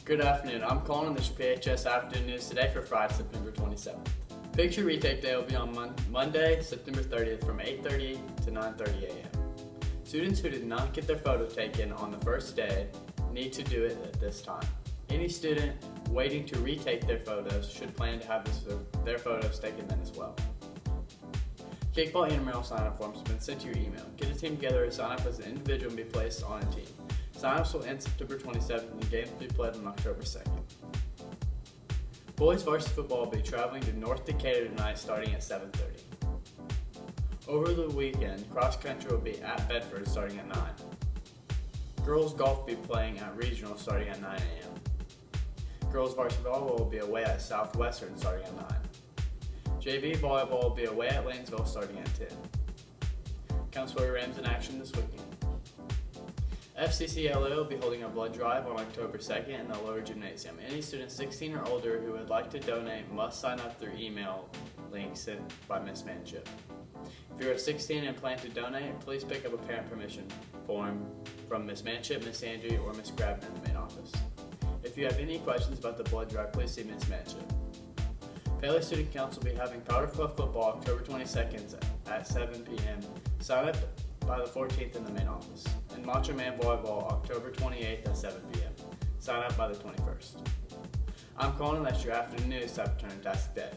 Good afternoon, I'm Kaulen, this is PHS Afternoon News Today for Friday, September 27th. Picture Retake Day will be on Monday, September 30th from 8:30 to 9:30 a.m. Students who did not get their photo taken on the first day need to do it at this time. Any student waiting to retake their photos should plan to have their photos taken then as well. Kickball intramural sign-up forms have been sent to your email. Get a team together to sign up as an individual and be placed on a team. Sign-ups will end September 27th and the games will be played on October 2nd. Boys varsity football will be traveling to North Decatur tonight starting at 7:30. Over the weekend, cross country will be at Bedford starting at 9. Girls golf will be playing at regional starting at 9 a.m. Girls varsity volleyball will be away at Southwestern starting at 9. JV volleyball will be away at Lanesville starting at 10. Councilor Rams in action this weekend. FCCLA will be holding a blood drive on October 2nd in the lower gymnasium. Any student 16 or older who would like to donate must sign up through email link sent by Ms. Manship. If you are 16 and plan to donate, please pick up a parent permission form from Ms. Manship, Ms. Andrew, or Ms. Grabman in the main office. If you have any questions about the blood drive, please see Ms. Manship. Paoli Student Council will be having Powder Fluff Football October 22nd at 7 p.m. Sign up by the 14th in the main office. And Macho Man Volleyball October 28th at 7 p.m. Sign up by the 21st. I'm Kaulen, that's your afternoon news. Time to turn task day.